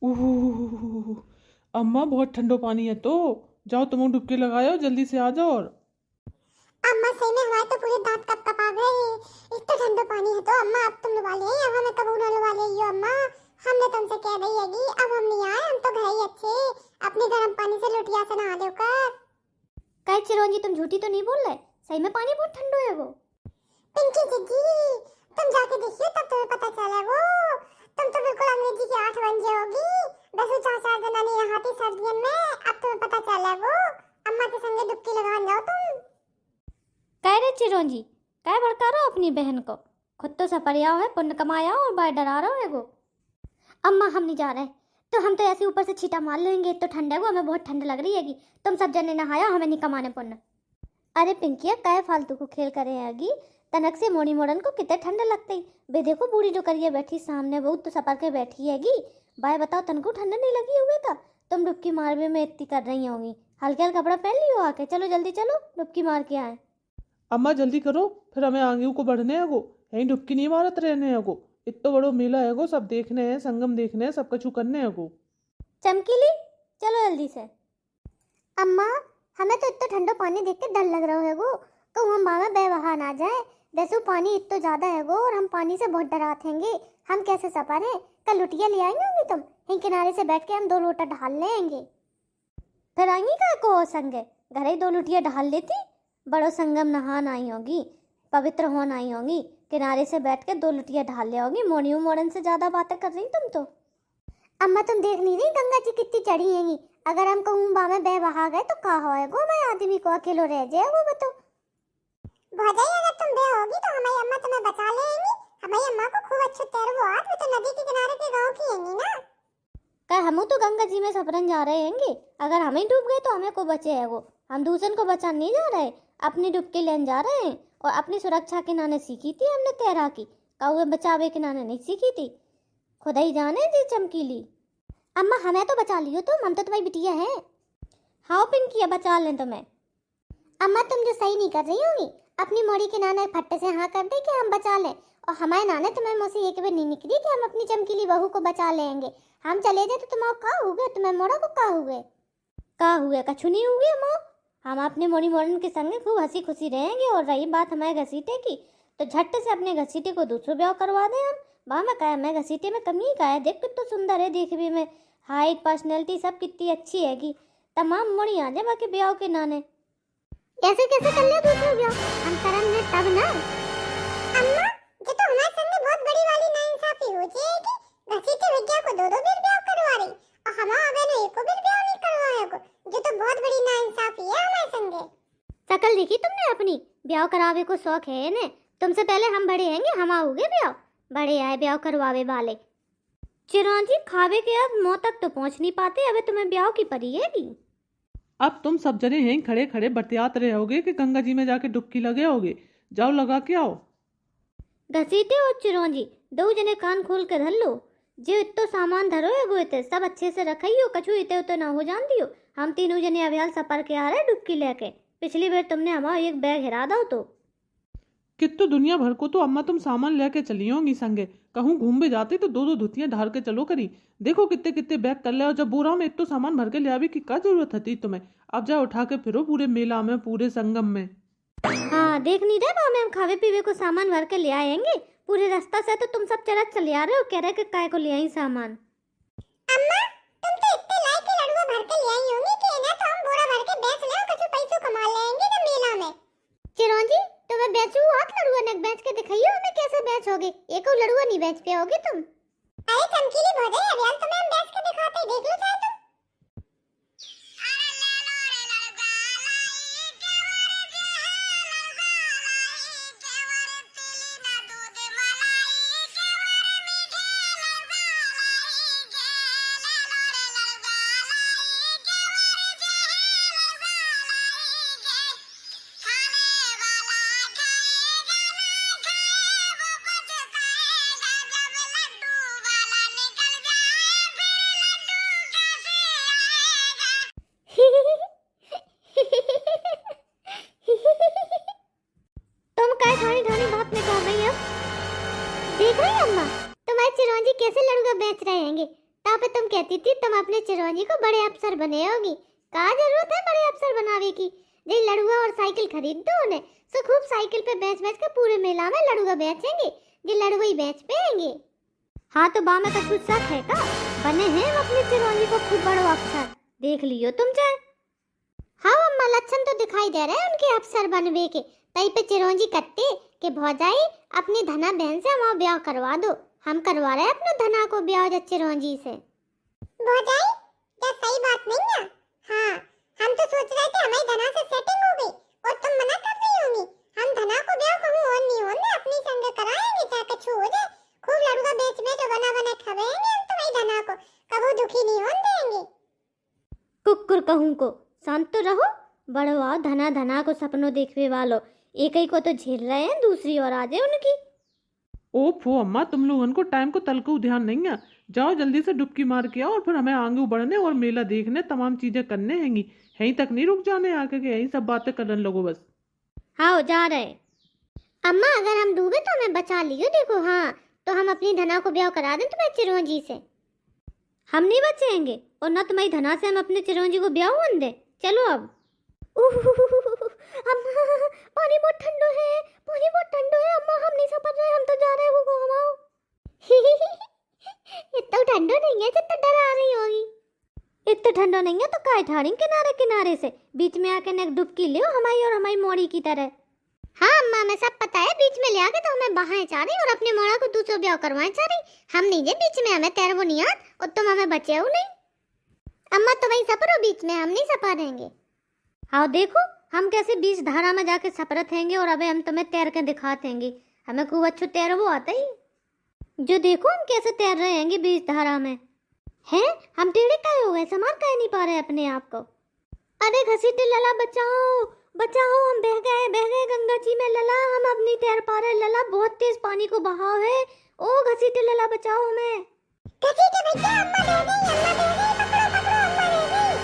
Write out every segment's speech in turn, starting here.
ओह अम्मा, बहुत ठंडो पानी है। तो जाओ, तुम डुबकी लगाओ, जल्दी से आ जाओ। और अम्मा सही में हमारे तो पूरे दांत कप कपा गए। इतना ठंडा पानी है तो अम्मा अब तुम लगा ले, अब हमें कब ना लगा ले अम्मा। हमने तुमसे कह रही है कि अब हम नहीं आए, हम तो घर ही अच्छे अपने गर्म पानी से लोटिया से नहा लो कर। कहे चिरौंजी, तुम झूठी तो नहीं बोल रहे? सही में पानी बहुत ठंडो है वो। पिंकी दीदी, तुम जाके देखिए तब तुम्हें पता चला वो। तुम तो बिल्कुल अंग्रेजी की 8 बन जाओगी। बस वो 4 दिन नहीं नहाती सर्दियों में, अब तुम्हें पता चला वो। अम्मा के संगे डुबकी लगा जाओ तुम। कह रहे चिरौंजी, कह भड़का रहो अपनी बहन को। खुद तो सपरिया है, पुण्य कमाया और बाहर डरा रहा है वो। अम्मा हम नहीं जा रहे, तो हम तो ऐसे ऊपर से छीटा मार लेंगे। तो ठंडा है वो, हमें बहुत ठंड लग रही हैगी। तुम सब जने नहाया, हमें नहीं कमाने पुण्य। अरे पिंकिया, कहे फालतू को खेल करे हैगी। तनक से मोड़ी मोड़न को कितने ठंड लगती। बे देखो बूढ़ी जो करिए बैठी सामने, वो तो सपर के बैठी हैगी। भाई बताओ, तन को ठंड नहीं लगी हुई का? तुम डुबकी मार में इतनी कर रही होंगी। हल्के हल्के कपड़ा पहन लियो आके। चलो जल्दी चलो, डुबकी मार के आए। अम्मा जल्दी करो, फिर हमें आगे को बढ़ने है। यहीं डुबकी नहीं मारत रहने है। इतना बड़ो मेला है, सब देखने हैं, संगम देखने हैं, सब कछु करने है। चमकीली, चलो जल्दी से। अम्मा, हमें तो इतना ठंडा पानी देख के डर लग रहा है वो। तो हम मामा बेवहा ना जाए। जैसे पानी इतना ज्यादा है वो, और हम पानी से बहुत डराते हैं। हम कैसे सपारे? कल लुटिया ले आएंगे होंगी तुम। यहीं किनारे से बैठ के हम 2 लोटा ढाल लेंगे। फिर आएंगी का को संगे? घर ही 2 लुटिया ढाल लेती। बड़ो संगम नहान आई होगी, पवित्र होन आई होगी। किनारे से बैठ के 2 लुटिया ढाल ले होगी। मोड़ियों मोड़न से ज्यादा बातें कर रही तुम तो। अम्मा तुम देख नहीं रही गंगा जी कितनी चढ़ी हैंगी। अगर हम कहूँ में बह बहा गए तो का होएगो? मैं आदमी को अकेलो रह जाए वो बताओ। भौजाई, अगर तुम बह होगी तो हमारी अम्मा तुम्हें बचा लेंगी। हमारी अम्मा को खूब अच्छे तैरवो आत, वो तो नदी के किनारे के गांव की हैंगी ना। क्या हम तो गंगा जी में सफरन जा रहे हैंगे? अगर हम ही डूब गए तो हमें को बचे है वो। हम दूसरे को बचा नहीं जा रहे, अपनी डुबकी लेने जा रहे हैं। और अपनी सुरक्षा के नाने सीखी थी हमने तैराकी, कौए बचावे के नाने नहीं सीखी थी। खुदा ही जाने जी चमकीली। अम्मा हमें तो बचा लियो तुम, हम तो तुम्हारी बिटिया है। हाँ पिंकिया, बचा लें तुम्हें। अम्मा तुम जो सही नहीं कर रही होगी, अपनी मोड़ी के नाना फट्टे से हाँ कर दे कि हम बचा लें। और हमारे नाने तुम्हें मुँह से एक बार नहीं निकली कि हम अपनी चमकीली बहू को बचा लेंगे। हम चले जाए तो तुम्हारा का हुए, तुम्हें मोड़ा को का हुए? का हुए? कछु नहीं हुए माँ। हम अपने मोड़ी मोड़न के संग खूब हंसी खुशी रहेंगे। और रही बात हमारे घसीटे की, तो झट से अपने घसीटे को दूसरों ब्याह करवा दें हम। वाह मैं कहा, मैं घसीटे में कमी का है? देख कितना सुंदर है देखने में, हाइट पर्सनैलिटी सब कितनी अच्छी हैगी। तमाम मोड़ी आ जाए बाकी ब्याह के नाने। ऐसे कैसे कर लिया दूसरा ब्याह? हम करेंगे तब ना। अम्मा, ये तो हमारे संग में बहुत बड़ी वाली नाइंसाफी हो जाएगी। घसीटे विद्या को 2 बार ब्याह करवा रही, और हमारा बहन एक को भी ब्याह नहीं करवाएगा। ये तो बहुत बड़ी नाइंसाफी है हमारे संगे। शकल देखी तुमने अपनी? ब्याह करावे को शौक है ने? तुमसे पहले हम बड़े हैंगे, हम आओगे ब्याह। बड़े आए ब्याह करवावे वाले। चिरौंजी खावे के अब मौत तक तो पहुंच नहीं पाते, अबे तुम्हें ब्याह की परी हैगी। अब तुम सब जने यहीं खड़े खड़े बतियात रहे होगे कि गंगा जी में जाके डुबकी लगे होगे। जाओ लगा के आओ। घसीटे और चिरौंजी, 2 जने कान खोल के धर लो। जो इतो सामान धरो है वो इते सब अच्छे से रखियो, कछु इते उते ना हो जान दियो। हम तीनों जने अभियाल सपर के आ रहे डुबकी लेके। पिछली बार तुमने हमारा एक बैग हिरा दो तो। कित्तो दुनिया भर को तो अम्मा तुम सामान लेके चली होंगी संगे। कहूँ घूम भी जाती तो 2 धुतियां ढाल के चलो करी। देखो कितने कितने बैग कर ले, और जब बोरा में इतना सामान भर के ले आवी की क्या जरूरत थी तुम्हें? अब जाओ उठा के फिरो पूरे मेला में, पूरे संगम में। हाँ देख नहीं रहे में हम खावे पीवे को सामान भर के ले आएंगे। पूरे रास्ता से तो तुम सब चलत चले आ रहे हो, कह रहे कि काय को ले आई सामान। अम्मा, तुम तो इतने लायक लड़ुआ भर के ले आई होंगी कि ना तो हम बोरा भर के बेच ले और कुछ पैसे कमा लेंगे ना मेला में। चिरौंजी, तुम्हें बेचू हाथ लड़ुआ ने बेच के दिखाइयो हमें कैसे बेचोगे। एक और लड़ुआ नहीं बेच पाओगे तुम। अरे चमकीली भौजाई, अब यार तुम्हें हम बेच के दिखाते, देख लो चाहे तुम। तुम कहती थी तुम अपने चिरौंजी को बड़े अफसर बने होगी। का जरूरत है बड़े अफसर बनावे की? जे लड़ुआ और साइकिल खरीद दो उन्हें, सो खूब साइकिल पे बेच बेच के पूरे मेला में लड़ुआ बेचेंगे, जे लड़ुआ ही बेच पेंगे। हाँ तो बा में कछु शक है का? बने हैं हम अपनी चिरौंजी को खूब बड़ो अफसर, देख लियो तुम चाहे। हाँ अम्मा, लक्षण तो दिखाई दे रहे हैं उनके अफसर बनवे के। तई पे चिरौंजी कट्टे के भौजाई अपनी धना बहन से हमारा ब्याह करवा दो। हम करवा रहे हैं अपने धना को ब्याह जा चिरौंजी से। भौजाई, क्या सही बात नहीं है? हाँ, हम तो सोच रहे थे हमारी धना से सेटिंग हो गई और तुम मना कर रही होंगी। हम धना को ब्याह कहूँ और नहीं होने अपनी संग कराएंगे, चाहे कुछ हो जाए। खूब लड़ुआ बेच बेच बना बना खवाएंगे हम तुम्हारी धना को, कबू दुखी नहीं होने देंगे। कुकुर कहूँ को शांत तो रहो। बड़वा धना धना को सपनों देखने वालों, एक ही को तो झेल रहे हैं, दूसरी और आ जाए उनकी। ओफो अम्मा, तुम लोगों को टाइम को तल को ध्यान नहीं है। जाओ जल्दी से डुबकी मार के आओ और फिर हमें आगे बढ़ने और मेला देखने तमाम चीजें करने हैंगी। यहीं तक नहीं रुक जाने, आके के यही सब बातें करने लगो बस। हाँ जा रहे। अम्मा अगर हम डूबे तो हमें बचा लियो देखो। हाँ तो हम अपनी धना को ब्याह करा दें तुम्हारी चिरौंजी से। हम नहीं बचेंगे और ना तुम्हारी धना से हम अपने चिरौंजी को ब्याह होने दे। चलो अब। अम्मा पानी बहुत ठंडो है, पानी बहुत ठंडो है। अम्मा हम नहीं समझ रहे, हम तो जा रहे हो घुमाओ। इतना ठंडो नहीं है जितना डरा रही होगी। इतना ठंडो नहीं है तो काय ठाड़ी किनारे किनारे से बीच में आके न डुबकी लियो हमारी और हमारी मोड़ी की तरह। हाँ अम्मा मैं सब पता है, बीच में ले आके तो हमें बहाए चाह रही और अपने मोड़ा को दूसरा ब्याह करवाए चाह रही। हम नहीं जे बीच में, हमें तैरवो नहीं आत और तुम हमें बचे हो नहीं। अम्मा तो वही सपरो बीच में, हम नहीं सपा रहेंगे। हाँ देखो हम कैसे बीच धारा में जाके सपरत हैंगे और अबे हम तुम्हें तैर के दिखाते हैंगे। हमें खूब अच्छो तैरवो आता ही। जो देखो हम कैसे तैर रहे हैंगे बीच धारा में। हैं हम टेढ़े काहे हो गए, संभाल काहे नहीं पा रहे अपने आप को। अरे घसीटे लला बचाओ बचाओ, हम बह गए गंगा जी में लला, हम अब नहीं तैर पा रहे लला, बहुत तेज पानी को बहाव है। ओ घसीटे लला बचाओ हमें। घसीटे भैया, अम्मा बह गई, अम्मा बह गई, पकड़ो पकड़ो, अम्मा बह गई।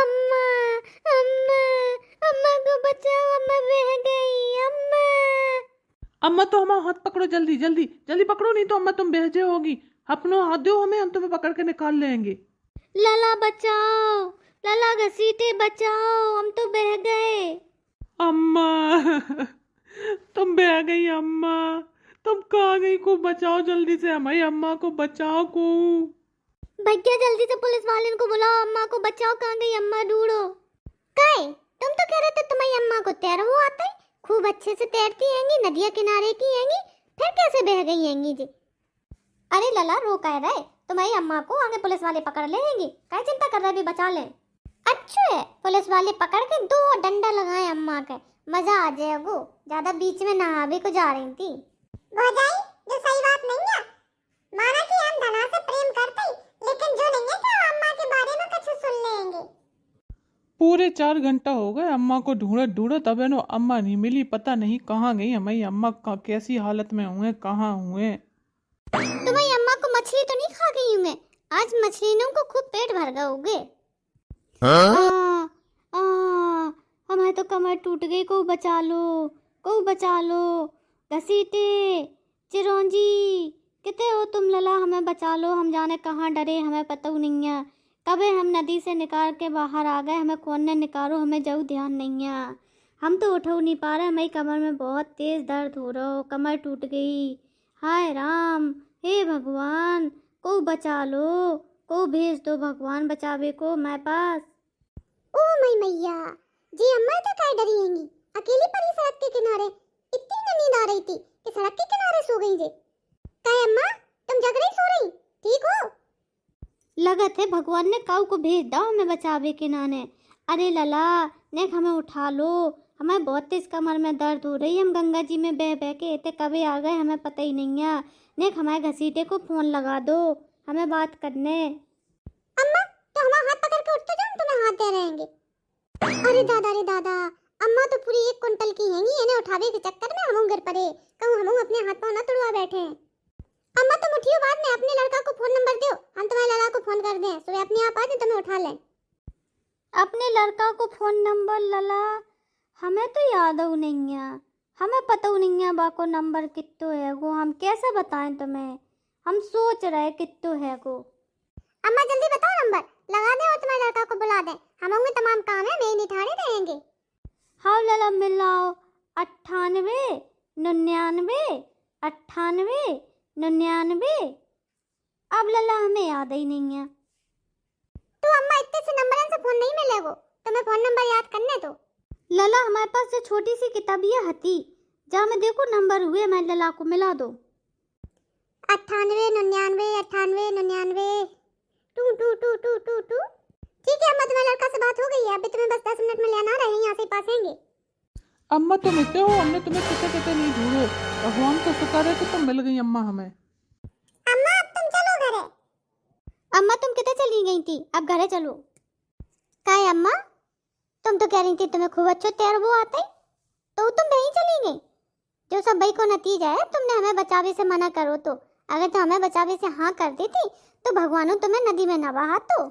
अम्मा अम्मा अम्मा को बचाओ, अम्मा बह गई। अम्मा अम्मा तो हमारा हाथ पकड़ो, जल्दी जल्दी जल्दी पकड़ो, नहीं तो अम्मा तुम बह जाओगी। अपना हाथ दो हमें, हम तुम्हें पकड़ के निकाल लेंगे। लला बचाओ, लला घसीटे बचाओ, हम तो बह गए। अम्मा तुम बह गई अम्मा, तुम कहाँ गई? को बचाओ जल्दी से, हमारी अम्मा को बचाओ को। भैया जल्दी से पुलिस वाले को बुलाओ, अम्मा को बचाओ। कहाँ गई अम्मा, ढूंढो। काय तुम तो कह रहे थे तुम्हारी अम्मा को तैरना आता है, खूब अच्छे से तैरती हैंगी, नदिया किनारे की हैंगी, फिर कैसे बह गई हैंगी जी? अरे लला रो कह रहे, तुम्हारी अम्मा को आगे पुलिस वाले पकड़ लेंगे, काय चिंता कर रहे, भी बचा ले। अच्छा है पुलिस वाले पकड़ के दो डंडा लगाए अम्मा के, मजा आ जाएगा। ज्यादा बीच में नहावे को जा रही थी। भौजाई, जो सही बात नहीं है, माना कि हम धना से प्रेम करते ही, लेकिन जो नहीं है कि हम अम्मा के बारे में कुछ सुन लेंगे। पूरे 4 घंटा हो गए अम्मा को ढूंढत ढूंढत, अब नो अम्मा नहीं मिली, पता नहीं कहाँ गई हमारी अम्मा, कैसी हालत में हुए, कहाँ हुए। तुम्हारी अम्मा को मछली तो नहीं खा गई होंगे? आज मछलियों को खूब पेट भर गए होंगे। हमारे तो कमर टूट गई, को बचा लो घसीटे चिरौंजी, कितने हो तुम लला, हमें बचा लो। हम जाने कहाँ डरे, हमें पता नहीं है। कभी हम नदी से निकाल के बाहर आ गए, हमें कौन ने निकालो, हमें जरूर ध्यान नहीं है। हम तो उठ नहीं पा रहे, हमारी कमर में बहुत तेज दर्द हो रहा हो, कमर टूट गई। हाय राम, हे भगवान, को बचा लो, को भेज दो भगवान बचावे को मैं पास। ओ मई मैया जी, अम्मा तो काय डरी हैंगी, अकेली पड़ी सड़क के किनारे। इतनी न नींद आ रही थी कि सड़क के किनारे सो गई जे। काय अम्मा, तुम जग रही सो रही, ठीक हो? लगत है भगवान ने काऊ को भेज दो हमें बचावे के नाने। अरे लला नेक हमें उठा लो, हमें बहुत तेज कमर में दर्द हो रही है, हम गंगा जी में बह बह के इतने कभी आ गए, हमें पता ही नहीं है। नेक हमारे घसीटे को फोन लगा दो, हमें बात करने। अम्मा तो हमारा हाथ पकड़ के उठ तो जाओ, तुम्हें हाथ दे रहेंगे। अरे दादा, अम्मा तो पूरी 1 कुंटल की हैंगी, इन्हें उठावे के चक्कर में हम गिर पड़े, कहूँ हम अपने हाथ पाँव न तुड़वा बैठे हैं। अम्मा तुम उठियो, बाद में अपने लड़का को फोन नंबर दो, हम तुम्हारे लड़का को फोन कर दें, सुबह अपने आप आ जाए, तुम्हें उठा लें। अपने लड़का को फोन नंबर लला, हमें तो याद हो नहीं है, हमें पता नहीं है बाको नंबर कितो है गो, हम कैसे बताएं तुम्हें, हम सोच रहे कितो है गो। अम्मा जल्दी बताओ नंबर लगा दे और तुम्हारे लड़का को बुला दे। हम होंगे तमाम काम है मेरी निठाने रहेंगे। हाँ लला मिलाओ 98 99 98 99। अब लला हमें याद ही नहीं है। तो अम्मा इतने से नंबर से फोन नहीं मिलेगो, तुम्हें फोन नंबर याद करने दो। लला हमारे पास जो छोटी सी किताबिया हती जहाँ में देखो नंबर हुए, मैं लला को मिला दो। 98 99 98 99 two two two two two two. ठीक है अम्मा तुम्हारे लड़का से बात हो गई है, अभी तुम्हें बस 10 मिनट में लेना रहे, यहाँ से पास आएंगे। अम्मा तुम इतने हो, हमने तुम्हें कितने कितने नहीं ढूंढो। भगवान का शुक्र है कि तुम मिल गई अम्मा हमें। अम्मा अब तुम चलो घरे। अम्मा तुम कितने चली गई थी, अब घरे चलो। क्या है अम्मा, तुम तो कह रही थी तुम्हें खूब अच्छा तैरबो आता है, तो तुम वहीं चली गई। जो सब भाई को नतीजा है तुमने हमें बचावे से मना करो, तो अगर तुम हमें बचावे से हाँ कर देती तो भगवान तुम्हें नदी में न बहा तो।